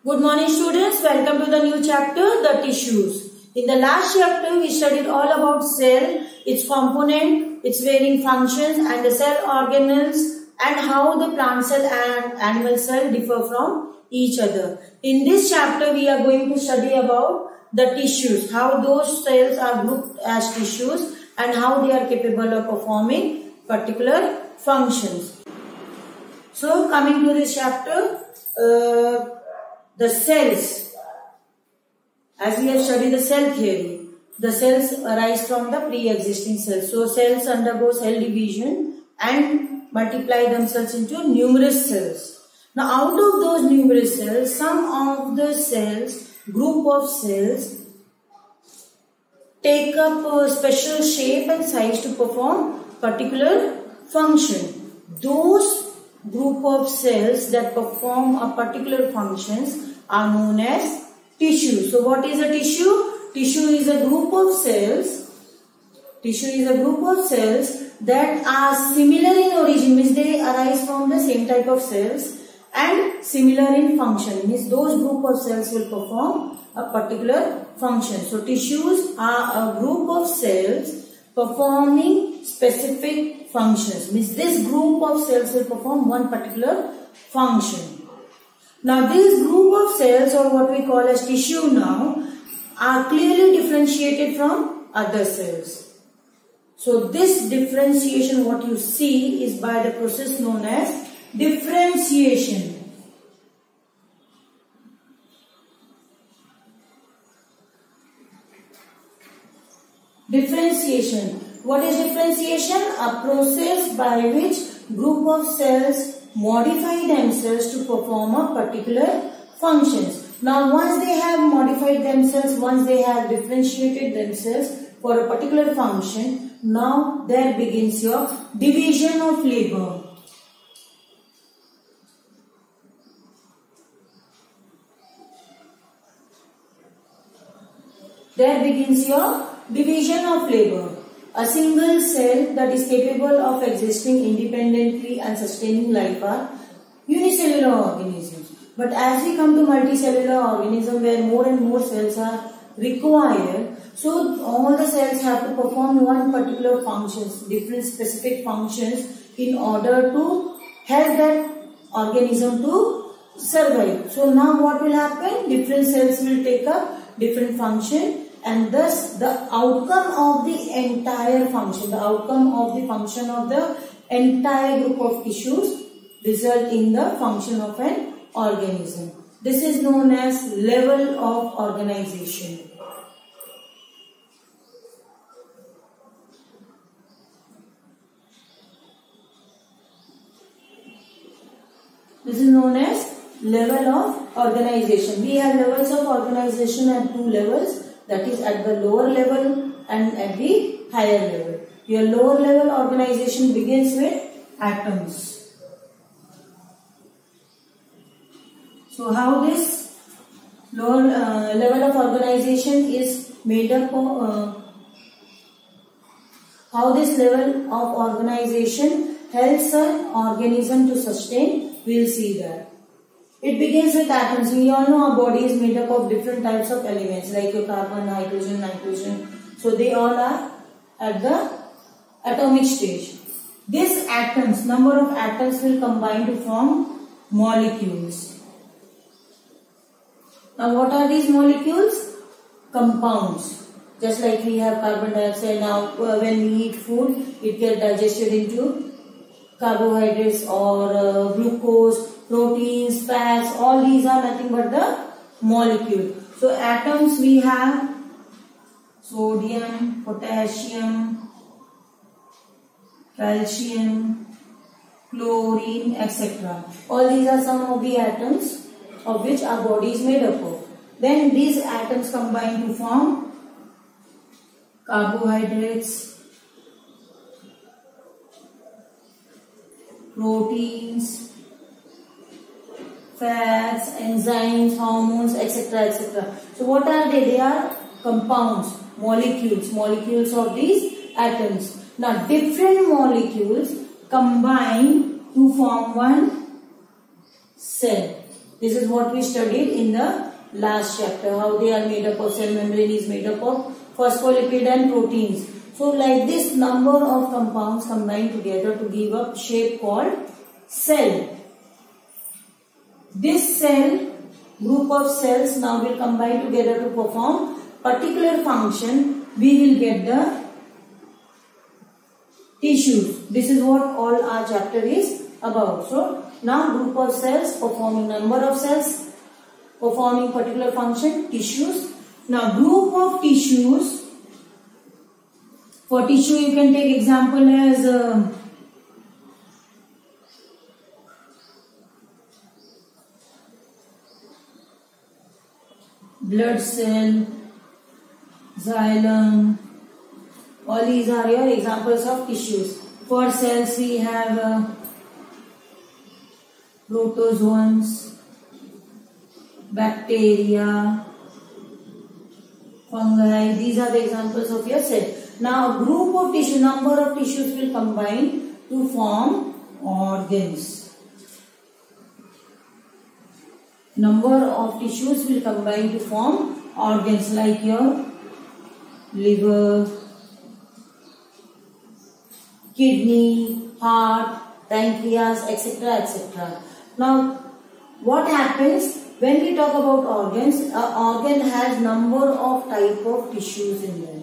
Good morning students, welcome to the new chapter, the tissues. In the last chapter, we studied all about cell, its component, its varying functions and the cell organelles and how the plant cell and animal cell differ from each other. In this chapter, we are going to study about the tissues, how those cells are grouped as tissues and how they are capable of performing particular functions. So, coming to this chapter, the cells, as we have studied the cell theory, the cells arise from the pre-existing cells. So, cells undergo cell division and multiply themselves into numerous cells. Now, out of those numerous cells, some of the cells, group of cells, take up a special shape and size to perform particular function. Those group of cells that perform a particular functions are known as tissue. So what is a tissue? Tissue is a group of cells. Tissue is a group of cells that are similar in origin, means they arise from the same type of cells, and similar in function, means those group of cells will perform a particular function. So tissues are a group of cells performing specific functions, means this group of cells will perform one particular function. Now this group of cells, or what we call as tissue now, are clearly differentiated from other cells. So this differentiation, what you see, is by the process known as differentiation. Differentiation. What is differentiation? A process by which group of cells modify themselves to perform a particular functions. Now once they have modified themselves, once they have differentiated themselves for a particular function, now there begins your division of labor. There begins your division of labor. A single cell that is capable of existing independently and sustaining life are unicellular organisms. But as we come to multicellular organism where more and more cells are required, so all the cells have to perform one particular functions, different specific functions in order to help that organism to survive. So now what will happen? Different cells will take up different function, and thus the outcome of the entire function, the outcome of the function of the entire group of tissues result in the function of an organism. This is known as level of organization. This is known as level of organization. We have levels of organization at two levels, that is at the lower level and at the higher level. Your lower level organization begins with atoms. So how this lower level of organization is made up of, how this level of organization helps an organism to sustain, we will see that. It begins with atoms. We all know our body is made up of different types of elements like your carbon, hydrogen, nitrogen. So they all are at the atomic stage. These atoms, number of atoms will combine to form molecules. Now what are these molecules? Compounds. Just like we have carbon dioxide, now when we eat food, it gets digested into carbohydrates or glucose, proteins, fats, all these are nothing but the molecule. So atoms we have sodium, potassium, calcium, chlorine, etc. All these are some of the atoms of which our body is made up of. Then these atoms combine to form carbohydrates, proteins, fats, enzymes, hormones, etc. etc. So what are they? They are compounds, molecules of these atoms. Now different molecules combine to form one cell. This is what we studied in the last chapter, how they are made up of. Cell membrane is made up of phospholipid and proteins. So like this, number of compounds combine together to give a shape called cell. This cell, group of cells now will combine together to perform particular function. We will get the tissues. This is what all our chapter is about. So now group of cells performing number of cells, performing particular function, tissues. Now group of tissues. For tissue you can take example as blood cell, xylem. All these are your examples of tissues. For cells we have protozoans, bacteria, fungi. These are the examples of your cell. Now group of tissue, number of tissues will combine to form organs. Number of tissues will combine to form organs like your liver, kidney, heart, pancreas, etc., etc. Now what happens when we talk about organs? An organ has number of type of tissues in them.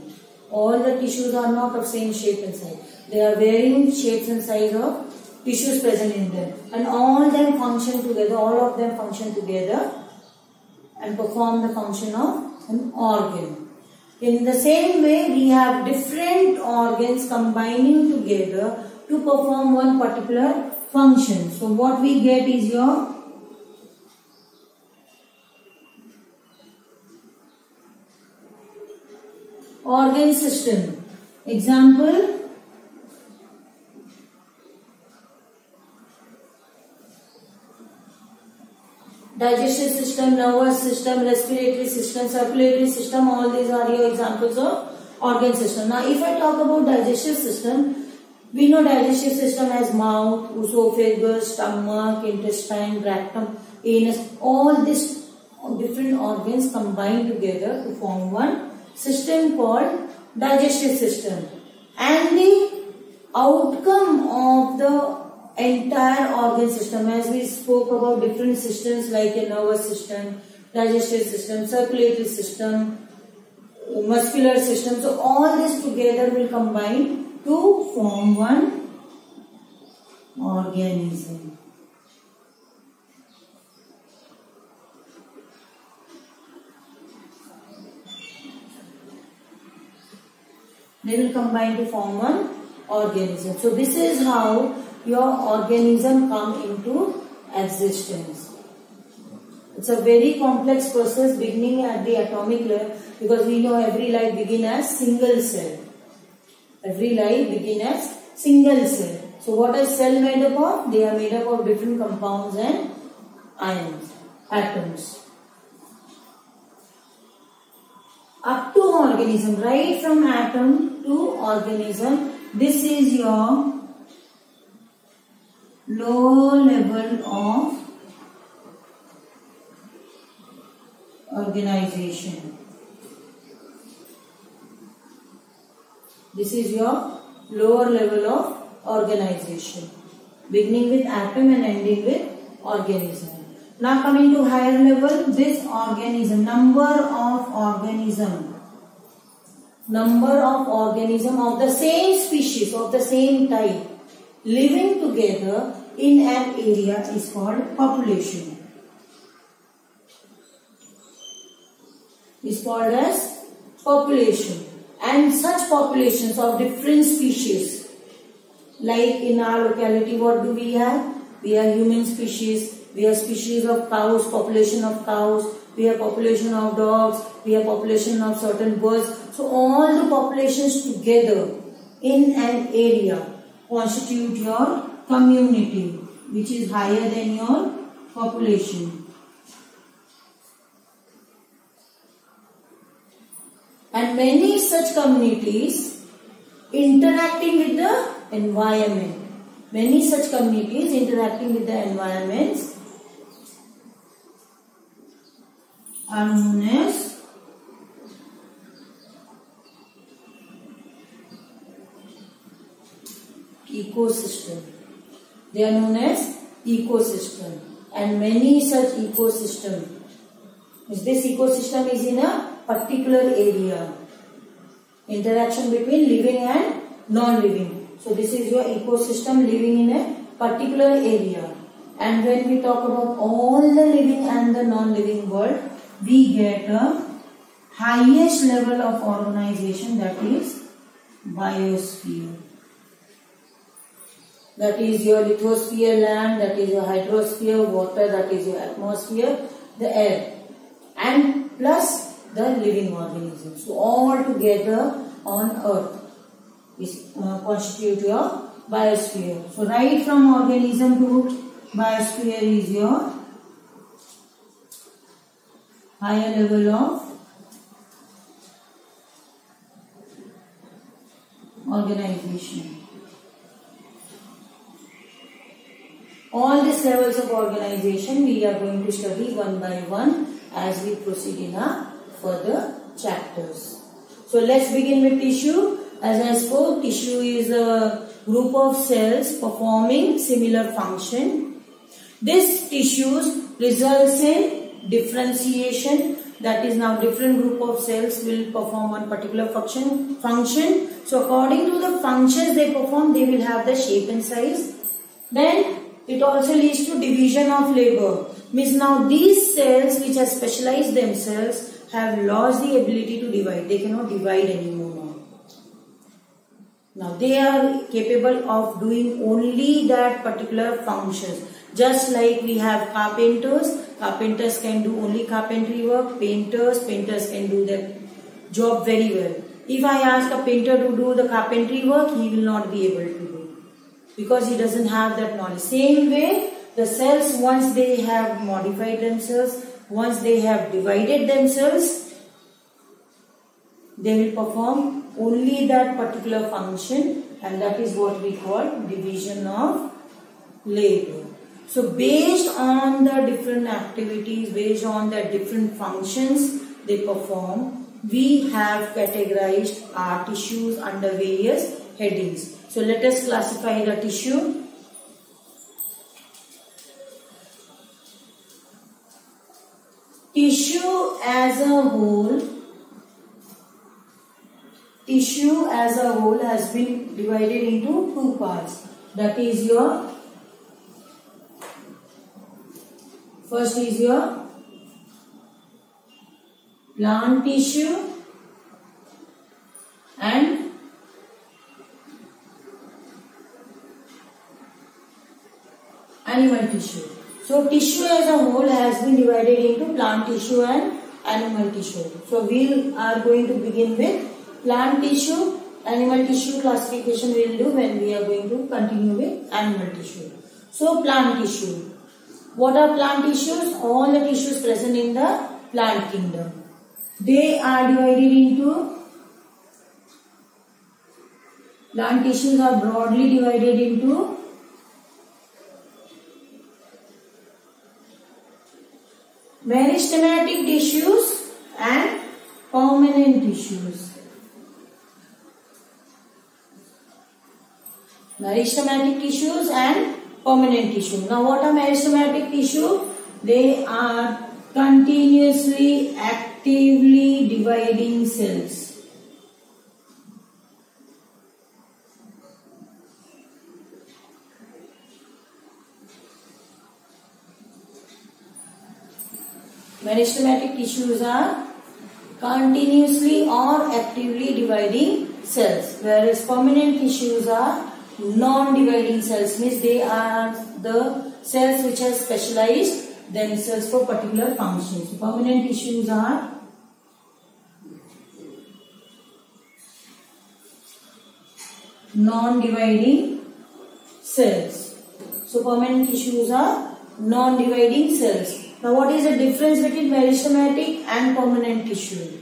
All the tissues are not of same shape and size. There are varying shapes and size of tissues present in them, and all them function together. All of them function together and perform the function of an organ. In the same way, we have different organs combining together to perform one particular function. So what we get is your organ system. Example, digestive system, nervous system, respiratory system, circulatory system. All these are your examples of organ system. Now if I talk about digestive system, we know digestive system has mouth, esophagus, stomach, intestine, rectum, anus. All these different organs combine together to form one system called digestive system, and the outcome of the entire organ system, as we spoke about different systems like a nervous system, digestive system, circulatory system, muscular system. So all this together will combine to form one organism. They will combine to form one organism. So this is how your organism come into existence. It's a very complex process beginning at the atomic level, because we know every life begin as single cell. Every life begin as single cell. So what is cell made up of? They are made up of different compounds and ions, atoms. Up to organism, right from atom to organism, this is your low level of organization. This is your lower level of organization, beginning with atom and ending with organism. Now coming to higher level, this organism, number of organism of the same species, of the same type, living together in an area is called population. Is called as population. And such populations of different species, like in our locality, what do we have? We have human species, we have species of cows, population of cows, we have population of dogs, we have population of certain birds. So all the populations together in an area constitute your community, which is higher than your population. And many such communities interacting with the environment. Many such communities interacting with the environments are known as ecosystem. They are known as ecosystem, and many such ecosystem. This ecosystem is in a particular area. Interaction between living and non-living. So this is your ecosystem living in a particular area. And when we talk about all the living and the non-living world, we get a highest level of organization, that is biosphere. That is your lithosphere, land, that is your hydrosphere, water, that is your atmosphere, the air, and plus the living organisms. So all together on earth is constitute your biosphere. So right from organism to biosphere is your higher level of organization. All these levels of organization we are going to study one by one as we proceed in our further chapters. So let's begin with tissue. As I spoke, tissue is a group of cells performing similar function. This tissues results in differentiation, that is now different group of cells will perform one particular function. So according to the functions they perform, they will have the shape and size. Then it also leads to division of labor. Means now these cells which have specialized themselves have lost the ability to divide. They cannot divide anymore now. Now they are capable of doing only that particular functions. Just like we have carpenters. Carpenters can do only carpentry work. Painters can do that job very well. If I ask a painter to do the carpentry work, he will not be able to do, because he doesn't have that knowledge. Same way, the cells, once they have modified themselves, once they have divided themselves, they will perform only that particular function, and that is what we call division of labor. So based on the different activities, based on the different functions they perform, we have categorized our tissues under various headings. So let us classify the tissue. Tissue as a whole has been divided into two parts. That is your first is your plant tissue and animal tissue. So tissue as a whole has been divided into plant tissue and animal tissue. So we are going to begin with plant tissue. Animal tissue classification we will do when we are going to continue with animal tissue. So plant tissue. What are plant tissues? All the tissues present in the plant kingdom. They are divided into, plant tissues are broadly divided into meristematic tissues and permanent tissues. Meristematic tissues and permanent tissue. Now what are meristematic tissue? They are continuously actively dividing cells. Meristematic tissues are continuously or actively dividing cells, whereas permanent tissues are non-dividing cells. Means they are the cells which have specialized themselves for particular functions. So permanent tissues are non-dividing cells. So permanent tissues are non-dividing cells. Now what is the difference between meristematic and permanent tissue?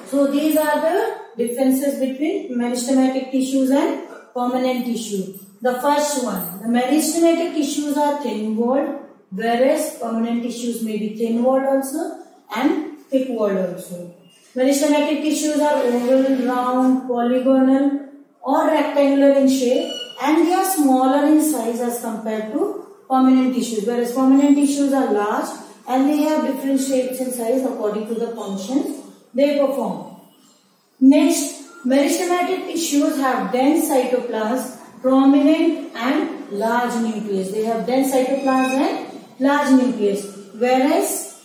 So these are the differences between meristematic tissues and permanent tissue. The first one, the meristematic tissues are thin-walled, whereas permanent tissues may be thin-walled also. and thick walled also. Meristematic tissues are oval, round, polygonal or rectangular in shape, and they are smaller in size as compared to permanent tissues, whereas permanent tissues are large and they have different shapes and size according to the functions they perform. Next, meristematic tissues have dense cytoplasm, prominent and large nucleus. They have dense cytoplasm and large nucleus, whereas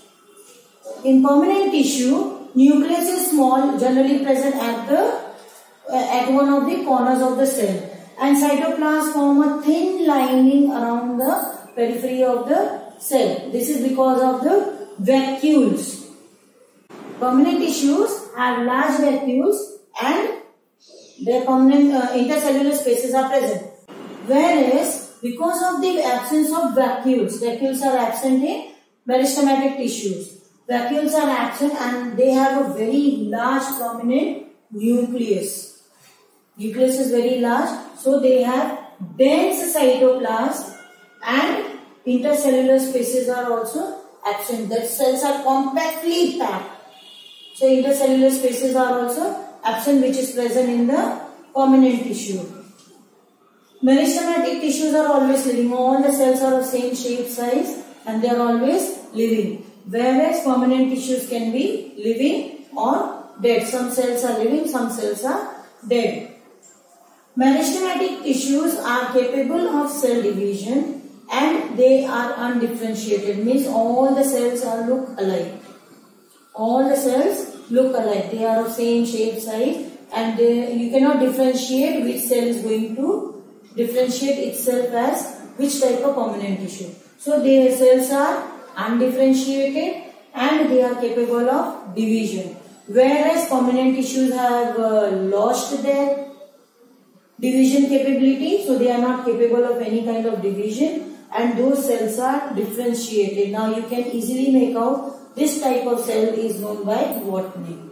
in permanent tissue, nucleus is small, generally present at one of the corners of the cell, and cytoplasm form a thin lining around the periphery of the cell. This is because of the vacuoles. Permanent tissues have large vacuoles and their permanent intercellular spaces are present. Whereas because of the absence of vacuoles are absent in meristematic tissues. Vacuoles are absent and they have a very large prominent nucleus. Nucleus is very large, so they have dense cytoplasm and intercellular spaces are also absent. The cells are compactly packed. So intercellular spaces are also absent, which is present in the permanent tissue. Meristematic tissues are always living. All the cells are of same shape, size, and they are always living. Whereas permanent tissues can be living or dead. Some cells are living, some cells are dead. Meristematic tissues are capable of cell division and they are undifferentiated. Means all the cells look alike. All the cells look alike. They are of same shape, size, and you cannot differentiate which cell is going to differentiate itself as which type of permanent tissue. So their cells are undifferentiated and they are capable of division. Whereas permanent tissues have lost their division capability, so they are not capable of any kind of division, and those cells are differentiated. Now you can easily make out this type of cell is known by what name.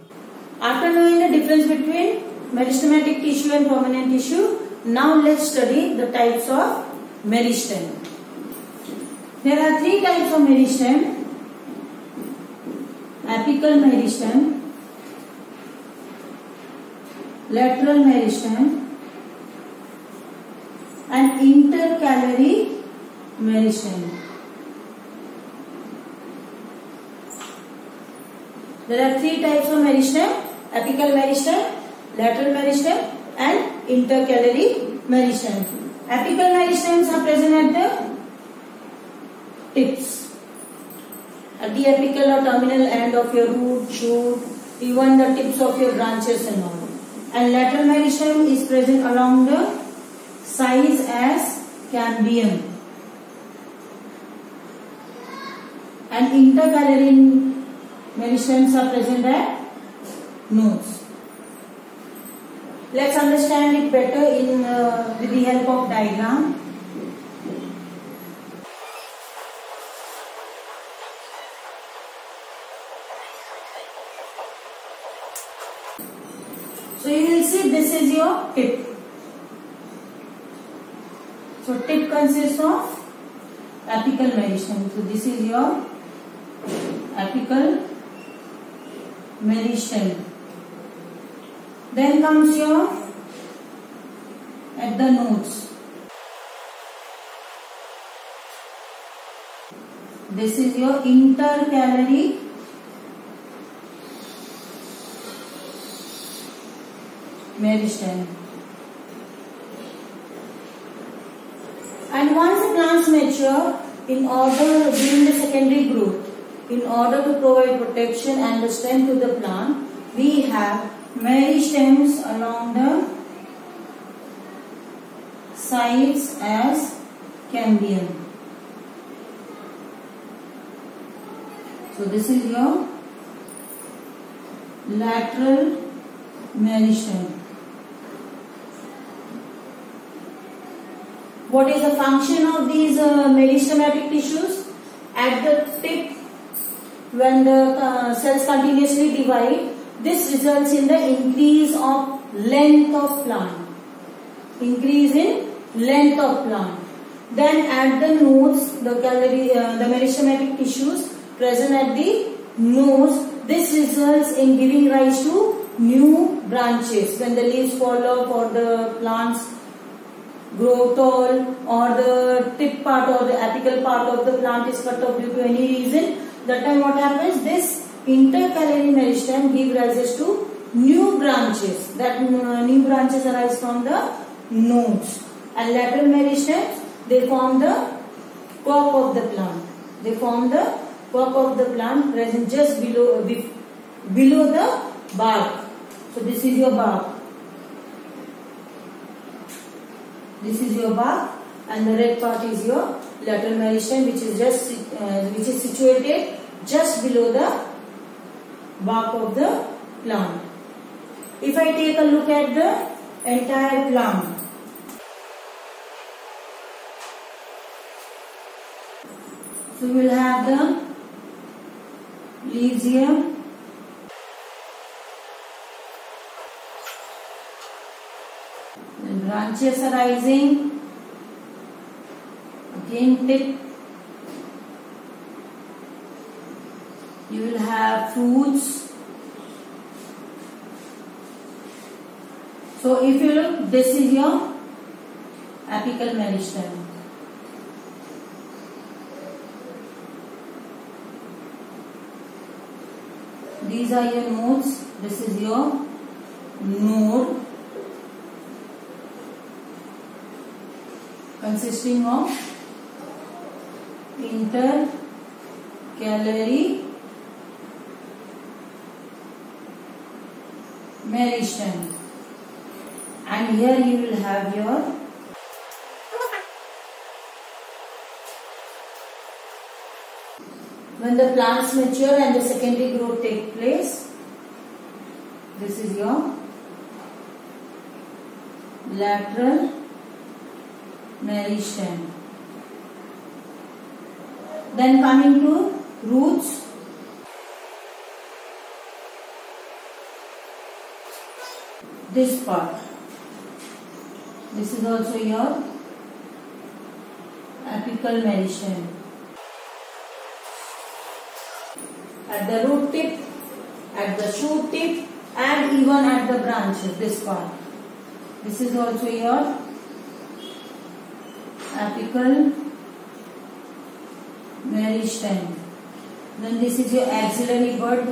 After knowing the difference between meristematic tissue and permanent tissue, now let's study the types of meristem. There are three types of meristem: apical meristem, lateral meristem, and intercalary meristem. There are three types of meristem: apical meristem, lateral meristem, and intercalary meristem. Apical meristems are present at the tips, at the apical or terminal end of your root, shoot, even the tips of your branches and all. And lateral meristem is present along the sides as cambium. And intercalary meristems are present at nodes. Let's understand it better with the help of diagram. So you will see this is your tip. So tip consists of apical meristem. So this is your apical meristem. Then comes your at the nodes. This is your intercalary meristem. And once the plants mature, in order during the secondary growth, in order to provide protection and the strength to the plant, we have meristems along the sides as cambium. So this is your lateral meristem. What is the function of these meristematic tissues? At the tip, when the cells continuously divide, this results in the increase of length of plant. Increase in length of plant. Then at the nodes, the meristematic tissues present at the nodes, this results in giving rise to new branches. When the leaves fall off or the plants grow tall or the tip part or the apical part of the plant is cut off due to any reason, that time what happens? This intercalary meristem gives rise to new branches. That new branches arise from the nodes. And lateral meristems, they form the cork of the plant. They form the cork of the plant present just below the bark. So this is your bark. This is your bark, and the red part is your lateral meristem, which is situated just below the bark of the plant. If I take a look at the entire plant, so we will have the leaves here, then branches arising, again tip, you will have fruits. So if you look, this is your apical meristem. These are your nodes. This is your node consisting of intercalary meristem. And here you will have your when the plants mature and the secondary growth take place, this is your lateral meristem. Then coming to roots, this part. This is also your apical meristem. At the root tip, at the shoot tip, and even at the branches, this part. This is also your apical meristem. Then this is your axillary bud,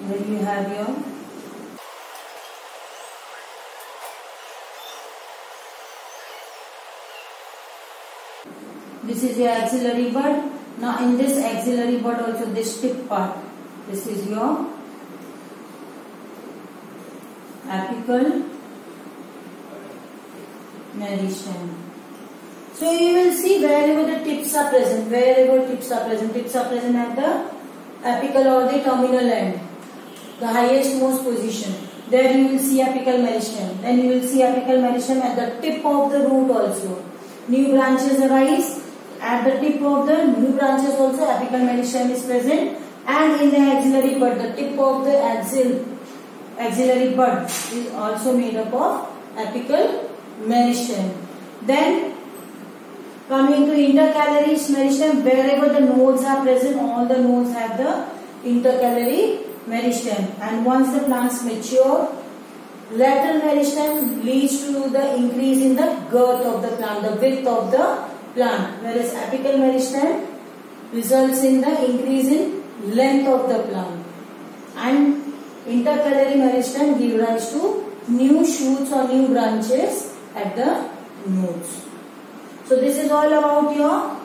where you have your this is your axillary bud. Now in this axillary bud also this tip part, this is your apical meristem. So you will see wherever the tips are present, tips are present at the apical or the terminal end, the highest most position. There you will see apical meristem. Then you will see apical meristem at the tip of the root also. New branches arise. At the tip of the new branches also apical meristem is present, and in the axillary bud, the tip of the axillary bud is also made up of apical meristem. Then coming to intercalary meristem, wherever the nodes are present, all the nodes have the intercalary meristem. And once the plants mature, lateral meristem leads to the increase in the girth of the plant, the width of the plant, whereas apical meristem results in the increase in length of the plant, and intercalary meristem gives rise to new shoots or new branches at the nodes. So this is all about your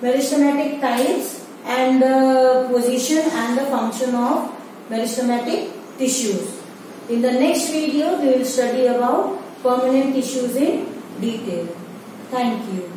meristematic types and the position and the function of meristematic tissues. In the next video we will study about permanent tissues in detail. Thank you.